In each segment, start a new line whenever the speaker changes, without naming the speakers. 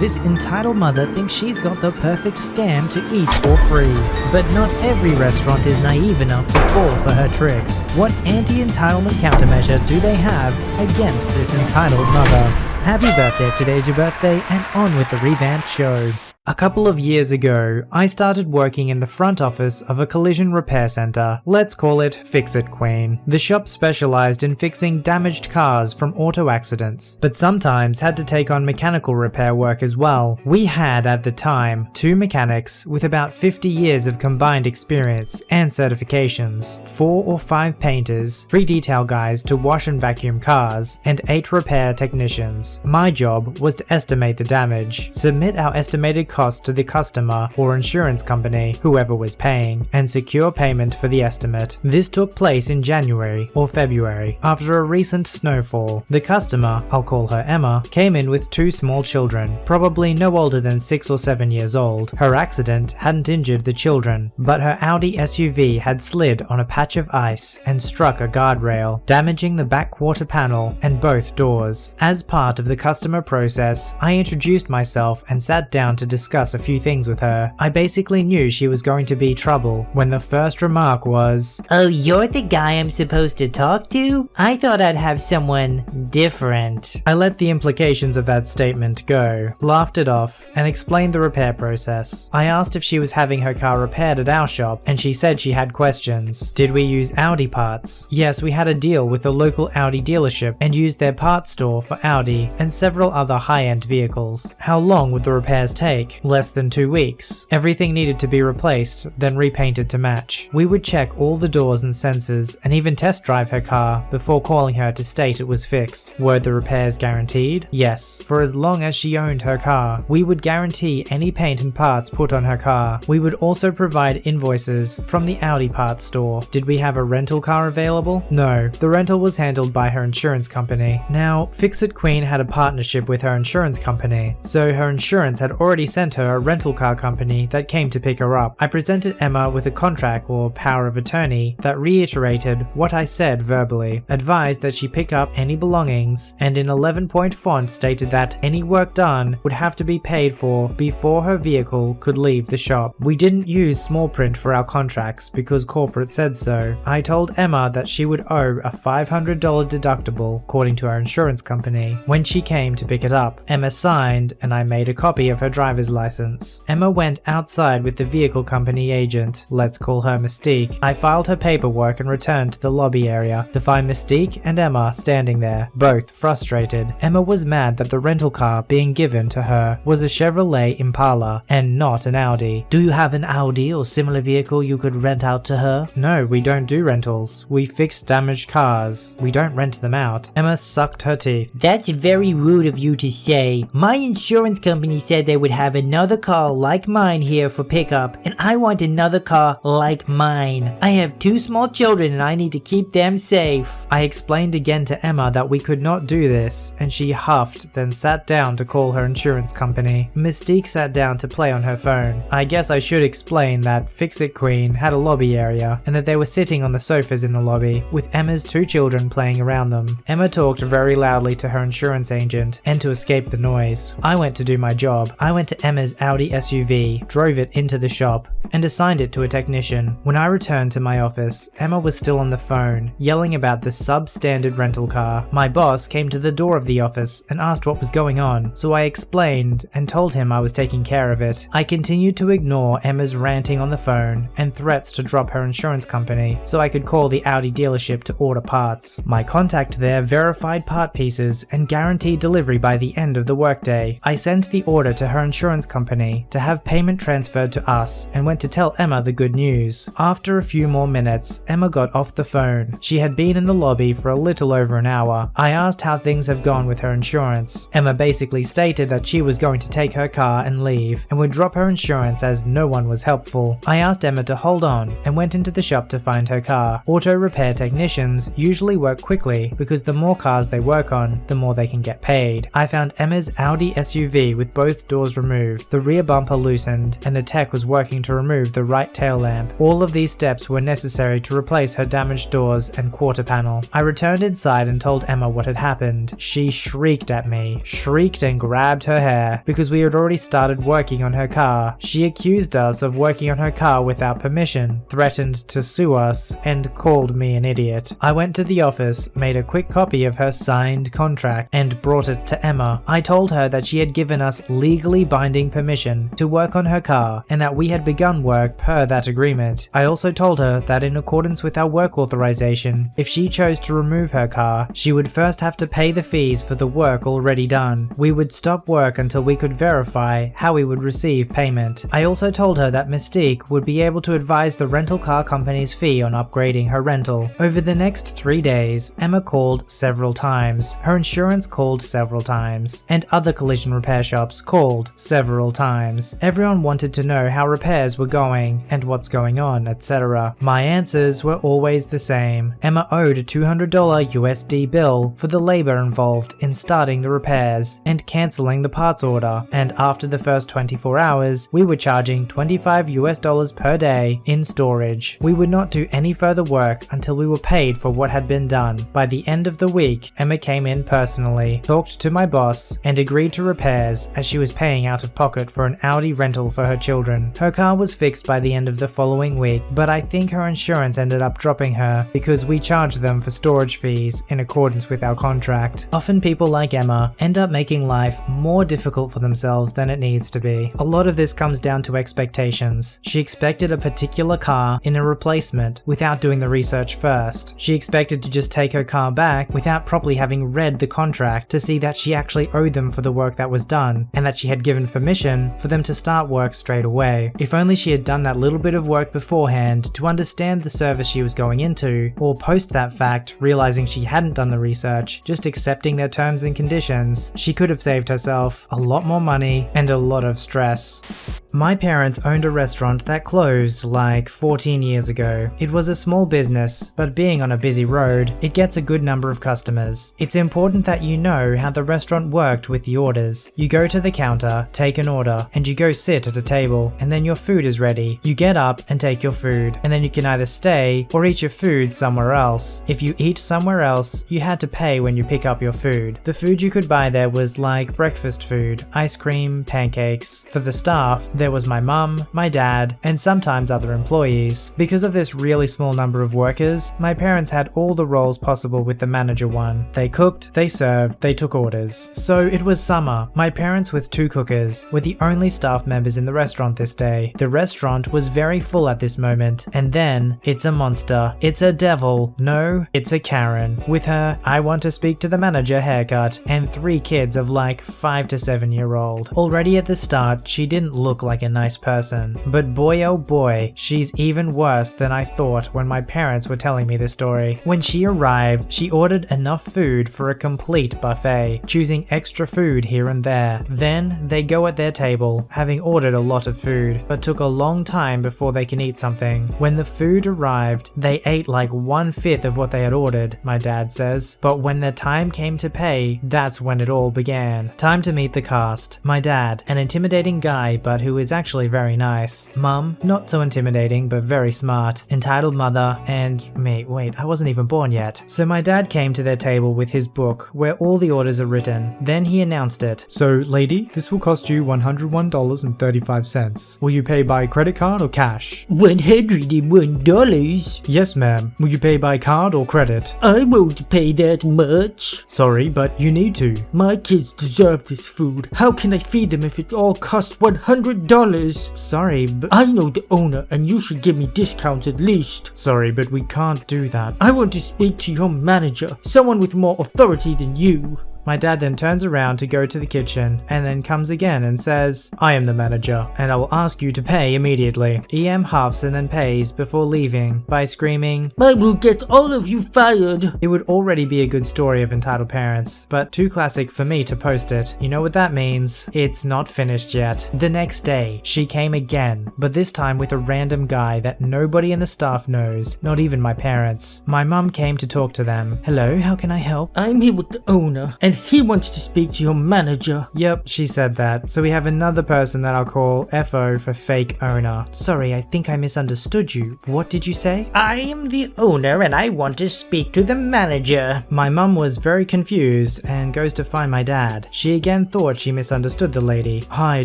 This entitled mother thinks she's got the perfect scam to eat for free. But not every restaurant is naive enough to fall for her tricks. What anti-entitlement countermeasure do they have against this entitled mother? Happy birthday if today's your birthday, and on with the revamped show. A couple of years ago, I started working in the front office of a collision repair center. Let's call it Fix-It Queen. The shop specialized in fixing damaged cars from auto accidents, but sometimes had to take on mechanical repair work as well. We had, at the time, 2 mechanics with about 50 years of combined experience and certifications, 4 or 5 painters, 3 detail guys to wash and vacuum cars, and 8 repair technicians. My job was to estimate the damage, submit our estimated cost to the customer or insurance company, whoever was paying, and secure payment for the estimate. This took place in January or February after a recent snowfall. The customer, I'll call her Emma, came in with 2 small children, probably no older than 6 or 7 years old. Her accident hadn't injured the children, but her Audi SUV had slid on a patch of ice and struck a guardrail, damaging the back quarter panel and both doors. As part of the customer process, I introduced myself and sat down to discuss a few things with her. I basically knew she was going to be trouble when the first remark was, "Oh, you're the guy I'm supposed to talk to? I thought I'd have someone different." I let the implications of that statement go, laughed it off, and explained the repair process. I asked if she was having her car repaired at our shop, and she said she had questions. Did we use Audi parts? Yes, we had a deal with the local Audi dealership and used their parts store for Audi and several other high-end vehicles. How long would the repairs take? Less than 2 weeks. Everything needed to be replaced, then repainted to match. We would check all the doors and sensors and even test drive her car before calling her to state it was fixed. Were the repairs guaranteed? Yes, for as long as she owned her car. We would guarantee any paint and parts put on her car. We would also provide invoices from the Audi parts store. Did we have a rental car available? No, the rental was handled by her insurance company. Now, Fix-It Queen had a partnership with her insurance company, so her insurance had already sent her a rental car company that came to pick her up. I presented Emma with a contract or power of attorney that reiterated what I said verbally, advised that she pick up any belongings, and in 11-point font stated that any work done would have to be paid for before her vehicle could leave the shop. We didn't use small print for our contracts because corporate said so. I told Emma that she would owe a $500 deductible according to our insurance company. When she came to pick it up, Emma signed and I made a copy of her driver's license. Emma went outside with the vehicle company agent, let's call her Mystique. I filed her paperwork and returned to the lobby area to find Mystique and Emma standing there, both frustrated. Emma was mad that the rental car being given to her was a Chevrolet Impala and not an Audi. "Do you have an Audi or similar vehicle you could rent out to her?" "No, we don't do rentals. We fix damaged cars. We don't rent them out." Emma sucked her teeth.
"That's very rude of you to say. My insurance company said they would have another car like mine here for pickup, and I want another car like mine. I have 2 small children and I need to keep them safe."
I explained again to Emma that we could not do this, and she huffed, then sat down to call her insurance company. Mystique sat down to play on her phone. I guess I should explain that Fix-It Queen had a lobby area, and that they were sitting on the sofas in the lobby, with Emma's 2 children playing around them. Emma talked very loudly to her insurance agent, and to escape the noise. I went to do my job. I went to Emma's Audi SUV, drove it into the shop, and assigned it to a technician. When I returned to my office, Emma was still on the phone, yelling about the substandard rental car. My boss came to the door of the office and asked what was going on, so I explained and told him I was taking care of it. I continued to ignore Emma's ranting on the phone and threats to drop her insurance company so I could call the Audi dealership to order parts. My contact there verified part pieces and guaranteed delivery by the end of the workday. I sent the order to her insurance company to have payment transferred to us and went to tell Emma the good news. After a few more minutes, Emma got off the phone. She had been in the lobby for a little over an hour. I asked how things have gone with her insurance. Emma basically stated that she was going to take her car and leave and would drop her insurance as no one was helpful. I asked Emma to hold on and went into the shop to find her car. Auto repair technicians usually work quickly because the more cars they work on, the more they can get paid. I found Emma's Audi SUV with both doors removed, the rear bumper loosened, and the tech was working to remove remove the right tail lamp. All of these steps were necessary to replace her damaged doors and quarter panel. I returned inside and told Emma what had happened. She shrieked at me, shrieked and grabbed her hair because we had already started working on her car. She accused us of working on her car without permission, threatened to sue us, and called me an idiot. I went to the office, made a quick copy of her signed contract, and brought it to Emma. I told her that she had given us legally binding permission to work on her car and that we had begun work per that agreement. I also told her that in accordance with our work authorization, if she chose to remove her car, she would first have to pay the fees for the work already done. We would stop work until we could verify how we would receive payment. I also told her that Mystique would be able to advise the rental car company's fee on upgrading her rental. Over the next 3 days, Emma called several times, her insurance called several times, and other collision repair shops called several times. Everyone wanted to know how repairs were going and what's going on, etc. My answers were always the same. Emma owed a $200 USD bill for the labor involved in starting the repairs and cancelling the parts order, and after the first 24 hours, we were charging $25 US per day in storage. We would not do any further work until we were paid for what had been done. By the end of the week, Emma came in personally, talked to my boss, and agreed to repairs as she was paying out of pocket for an Audi rental for her children. Her car was fixed by the end of the following week, but I think her insurance ended up dropping her because we charged them for storage fees in accordance with our contract. Often people like Emma end up making life more difficult for themselves than it needs to be. A lot of this comes down to expectations. She expected a particular car in a replacement without doing the research first. She expected to just take her car back without properly having read the contract to see that she actually owed them for the work that was done and that she had given permission for them to start work straight away. If only she had done that little bit of work beforehand to understand the service she was going into, or post that fact, realizing she hadn't done the research, just accepting their terms and conditions, she could have saved herself a lot more money and a lot of stress. My parents owned a restaurant that closed like 14 years ago. It was a small business, but being on a busy road, it gets a good number of customers. It's important that you know how the restaurant worked with the orders. You go to the counter, take an order, and you go sit at a table, and then your food is ready. You get up and take your food, and then you can either stay or eat your food somewhere else. If you eat somewhere else, you had to pay when you pick up your food. The food you could buy there was like breakfast food, ice cream, pancakes. For the staff, there was my mum, my dad, and sometimes other employees. Because of this really small number of workers, my parents had all the roles possible with the manager one. They cooked, they served, they took orders. So it was summer. My parents with 2 cookers were the only staff members in the restaurant this day. The restaurant was very full at this moment, and then it's a monster. It's a devil. No, it's a Karen. With her "I want to speak to the manager" haircut and 3 kids of like 5 to 7 year old. Already at the start, she didn't look like a nice person, but boy oh boy, she's even worse than I thought when my parents were telling me this story. When she arrived, she ordered enough food for a complete buffet, choosing extra food here and there. Then they go at their table, having ordered a lot of food, but took a long time before they can eat something. When the food arrived, they ate like 1/5 of what they had ordered, my dad says, but when their time came to pay, that's when it all began. Time to meet the cast. My dad, an intimidating guy but who is actually very nice. Mum, not so intimidating but very smart. Entitled mother, and me, wait, I wasn't even born yet. So my dad came to their table with his book where all the orders are written. Then he announced it. "So lady, this will cost you $101.35. Will you pay by credit card or cash?"
$101?
"Yes ma'am. Will you pay by card or credit?"
I won't pay that much.
"Sorry, but you need to."
My kids deserve this food. How can I feed them if it all costs $100?
"Sorry, but..."
I know the owner and you should give me discounts at least.
"Sorry, but we can't do that."
I want to speak to your manager, someone with more authority than you.
My dad then turns around to go to the kitchen and then comes again and says, "I am the manager and I will ask you to pay immediately." EM huffs and then pays before leaving by screaming,
"I will get all of you fired."
It would already be a good story of entitled parents, but too classic for me to post it. You know what that means? It's not finished yet. The next day, she came again, but this time with a random guy that nobody in the staff knows, not even my parents. My mum came to talk to them. "Hello, how can I help?"
I'm here with the owner, and he wants to speak to your manager.
Yep, she said that. So we have another person that I'll call FO for fake owner. Sorry, I think I misunderstood you. What did you say?
I am the owner and I want to speak to the manager.
My mum was very confused and goes to find my dad. She again thought she misunderstood the lady. Hi,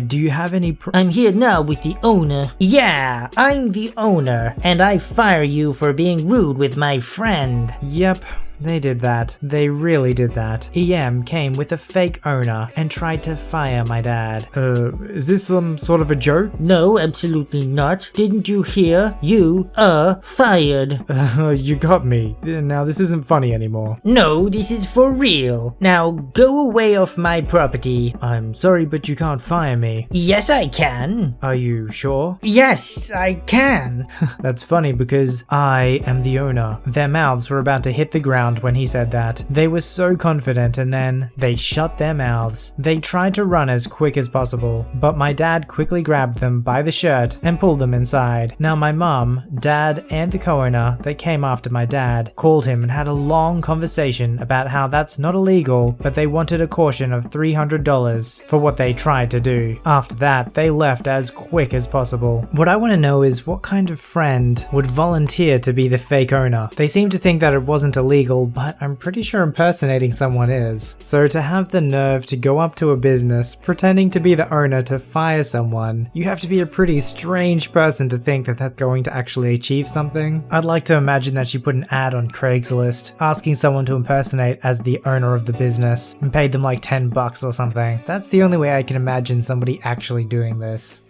do you have any
I'm here now with the owner. Yeah, I'm the owner and I fire you for being rude with my friend.
Yep. They did that. They really did that. EM came with a fake owner and tried to fire my dad. Is this some sort of a joke?
No, absolutely not. Didn't you hear? You are fired.
You got me. Now this isn't funny anymore.
No, this is for real. Now go away off my property.
I'm sorry, but you can't fire me.
Yes, I can.
Are you sure?
Yes, I can.
That's funny because I am the owner. Their mouths were about to hit the ground when he said that. They were so confident and then they shut their mouths. They tried to run as quick as possible, but my dad quickly grabbed them by the shirt and pulled them inside. Now my mum, dad, and the co-owner that came after my dad called him and had a long conversation about how that's not illegal, but they wanted a caution of $300 for what they tried to do. After that, they left as quick as possible. What I want to know is what kind of friend would volunteer to be the fake owner? They seem to think that it wasn't illegal, but I'm pretty sure impersonating someone is. So to have the nerve to go up to a business pretending to be the owner to fire someone, you have to be a pretty strange person to think that that's going to actually achieve something. I'd like to imagine that she put an ad on Craigslist asking someone to impersonate as the owner of the business and paid them like $10 or something. That's the only way I can imagine somebody actually doing this.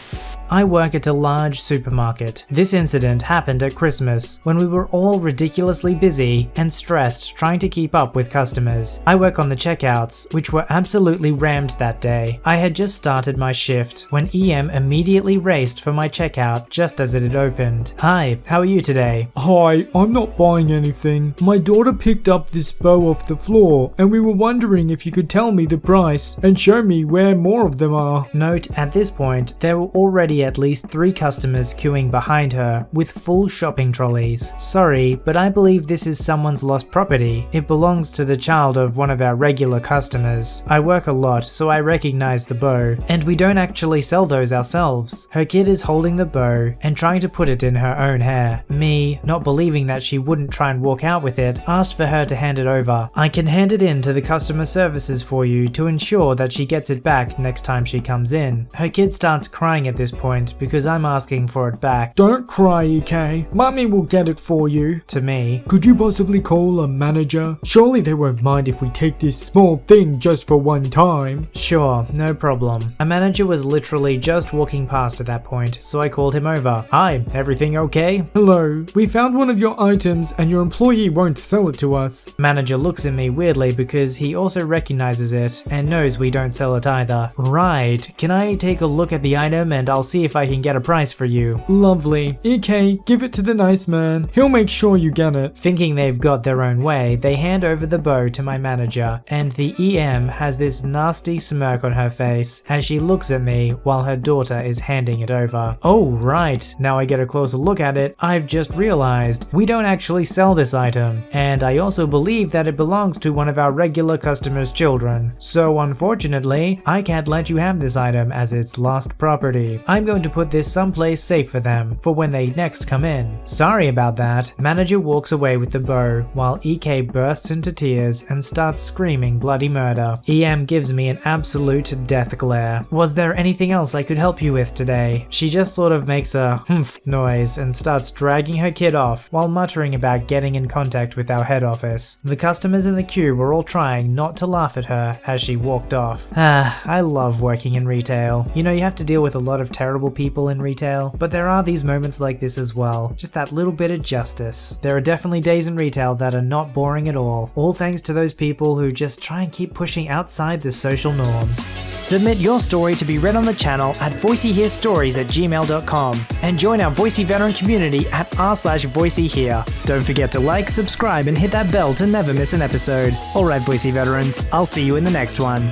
I work at a large supermarket. This incident happened at Christmas when we were all ridiculously busy and stressed trying to keep up with customers. I work on the checkouts, which were absolutely rammed that day. I had just started my shift when EM immediately raced for my checkout just as it had opened. Hi, how are you today?
Hi, I'm not buying anything. My daughter picked up this bow off the floor and we were wondering if you could tell me the price and show me where more of them are.
Note, at this point, there were already at least 3 customers queuing behind her with full shopping trolleys. Sorry, but I believe this is someone's lost property. It belongs to the child of one of our regular customers. I work a lot, so I recognize the bow, and we don't actually sell those ourselves. Her kid is holding the bow and trying to put it in her own hair. Me, not believing that she wouldn't try and walk out with it, asked for her to hand it over. I can hand it in to the customer services for you to ensure that she gets it back next time she comes in. Her kid starts crying at this point because I'm asking for it back.
Don't cry, EK. Mommy will get it for you.
To me,
could you possibly call a manager? Surely they won't mind if we take this small thing just for one time.
Sure, no problem. A manager was literally just walking past at that point, so I called him over. Hi, everything okay?
Hello, we found one of your items and your employee won't sell it to us.
Manager looks at me weirdly because he also recognizes it and knows we don't sell it either. Right, can I take a look at the item and I'll see if I can get a price for you.
Lovely. EK, give it to the nice man. He'll make sure you get it.
Thinking they've got their own way, they hand over the bow to my manager, and the EM has this nasty smirk on her face as she looks at me while her daughter is handing it over. Oh right, now I get a closer look at it, I've just realized we don't actually sell this item, and I also believe that it belongs to one of our regular customers' children. So unfortunately, I can't let you have this item as it's lost property. I'm going to put this someplace safe for them for when they next come in. Sorry about that. Manager walks away with the bow while EK bursts into tears and starts screaming bloody murder. EM gives me an absolute death glare. Was there anything else I could help you with today? She just sort of makes a humph noise and starts dragging her kid off while muttering about getting in contact with our head office. The customers in the queue were all trying not to laugh at her as she walked off. I love working in retail. You know, you have to deal with a lot of terrible people in retail, but there are these moments like this as well. Just that little bit of justice. There are definitely days in retail that are not boring at all thanks to those people who just try and keep pushing outside the social norms. Submit your story to be read on the channel at voiceyherestories@gmail.com and join our Voicey veteran community at r/VoiceyHere. Don't forget to like, subscribe, and hit that bell to never miss an episode. Alright Voicey veterans, I'll see you in the next one.